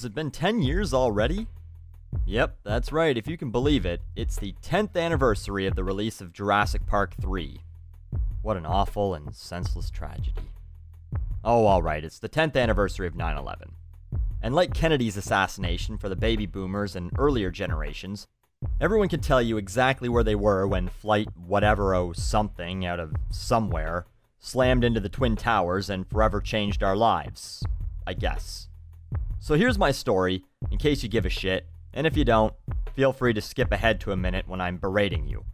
Has it been 10 years already? Yep, that's right, if you can believe it. It's the 10th anniversary of the release of Jurassic Park 3. What an awful and senseless tragedy. Oh, alright, it's the 10th anniversary of 9/11. And like Kennedy's assassination for the baby boomers and earlier generations, everyone can tell you exactly where they were when Flight whatever something out of somewhere slammed into the Twin Towers and forever changed our lives, I guess. So here's my story, in case you give a shit, and if you don't, feel free to skip ahead to a minute when I'm berating you.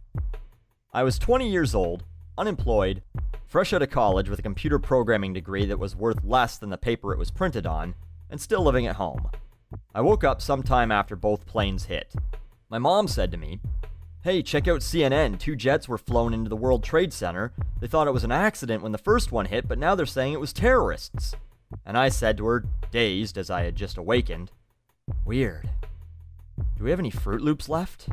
I was 20 years old, unemployed, fresh out of college with a computer programming degree that was worth less than the paper it was printed on, and still living at home. I woke up sometime after both planes hit. My mom said to me, "Hey, check out CNN, 2 jets were flown into the World Trade Center. They thought it was an accident when the first one hit, but now they're saying it was terrorists." And I said to her, dazed as I had just awakened, "Weird. Do we have any Fruit Loops left?"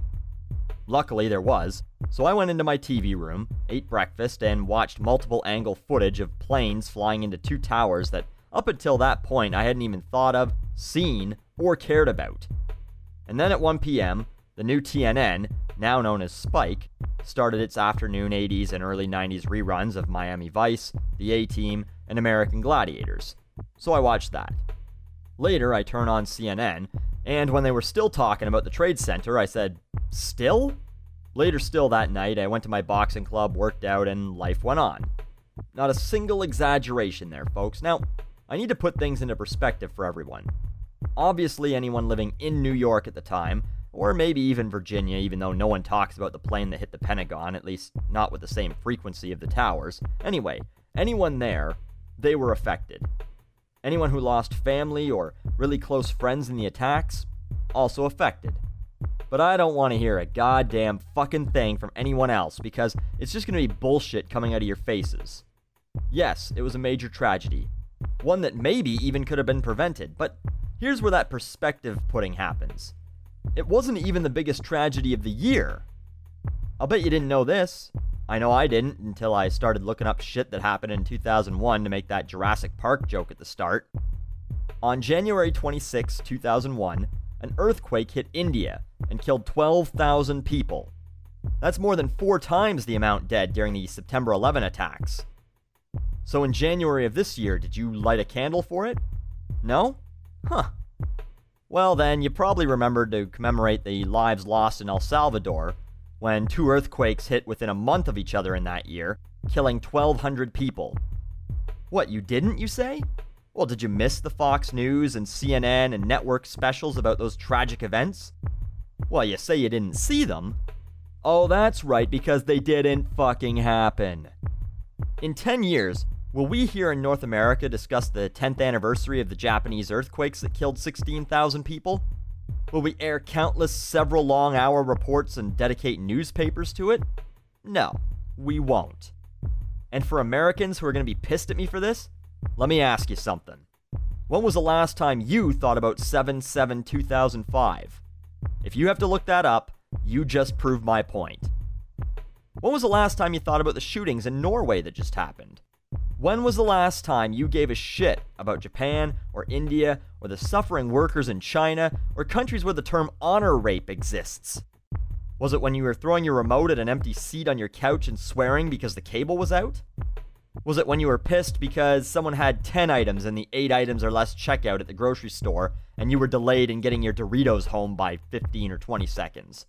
Luckily there was, so I went into my TV room, ate breakfast, and watched multiple angle footage of planes flying into 2 towers that up until that point I hadn't even thought of, seen, or cared about. And then at 1 p.m., the new TNN, now known as Spike, started its afternoon 80s and early 90s reruns of Miami Vice, The A-Team, and American Gladiators. So I watched that. Later, I turn on CNN, and when they were still talking about the Trade Center, I said, "Still?" Later still that night, I went to my boxing club, worked out, and life went on. Not a single exaggeration there, folks. Now, I need to put things into perspective for everyone. Obviously, anyone living in New York at the time, or maybe even Virginia, even though no one talks about the plane that hit the Pentagon, at least not with the same frequency of the towers. Anyway, anyone there, they were affected. Anyone who lost family or really close friends in the attacks, also affected. But I don't want to hear a goddamn fucking thing from anyone else, because it's just going to be bullshit coming out of your faces. Yes, it was a major tragedy. One that maybe even could have been prevented, but here's where that perspective putting happens. It wasn't even the biggest tragedy of the year. I'll bet you didn't know this. I know I didn't until I started looking up shit that happened in 2001 to make that Jurassic Park joke at the start. On January 26, 2001, an earthquake hit India and killed 12,000 people. That's more than 4 times the amount dead during the September 11 attacks. So in January of this year, did you light a candle for it? No? Huh. Well then, you probably remembered to commemorate the lives lost in El Salvador when 2 earthquakes hit within a month of each other in that year, killing 1,200 people. What, you didn't, you say? Well, did you miss the Fox News and CNN and network specials about those tragic events? Well, you say you didn't see them. Oh, that's right, because they didn't fucking happen. In 10 years, will we here in North America discuss the 10th anniversary of the Japanese earthquakes that killed 16,000 people? Will we air countless several long-hour reports and dedicate newspapers to it? No, we won't. And for Americans who are going to be pissed at me for this, let me ask you something. When was the last time you thought about 7/7/2005? If you have to look that up, you just proved my point. When was the last time you thought about the shootings in Norway that just happened? When was the last time you gave a shit about Japan or India or the suffering workers in China or countries where the term honor rape exists? Was it when you were throwing your remote at an empty seat on your couch and swearing because the cable was out? Was it when you were pissed because someone had 10 items in the 8 items or less checkout at the grocery store and you were delayed in getting your Doritos home by 15 or 20 seconds?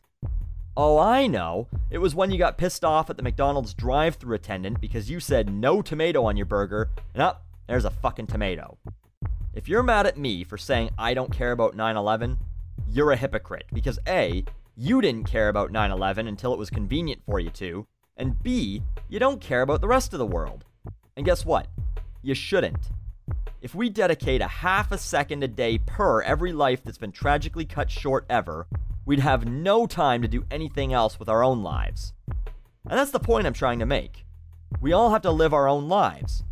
Oh, I know. It was when you got pissed off at the McDonald's drive-thru attendant because you said no tomato on your burger, and there's a fucking tomato. If you're mad at me for saying I don't care about 9/11, you're a hypocrite, because A, you didn't care about 9/11 until it was convenient for you to, and B, you don't care about the rest of the world. And guess what? You shouldn't. If we dedicate a half a second a day per every life that's been tragically cut short ever, we'd have no time to do anything else with our own lives. And that's the point I'm trying to make. We all have to live our own lives.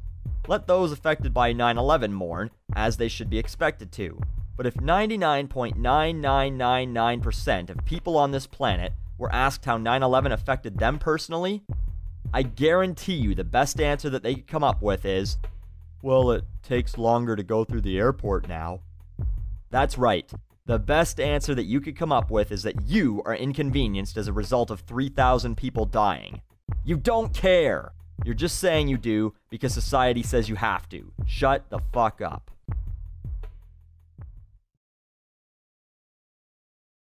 Let those affected by 9/11 mourn, as they should be expected to. But if 99.9999% of people on this planet were asked how 9/11 affected them personally, I guarantee you the best answer that they could come up with is, well, it takes longer to go through the airport now. That's right. The best answer that you could come up with is that you are inconvenienced as a result of 3,000 people dying. You don't care. You're just saying you do because society says you have to. Shut the fuck up.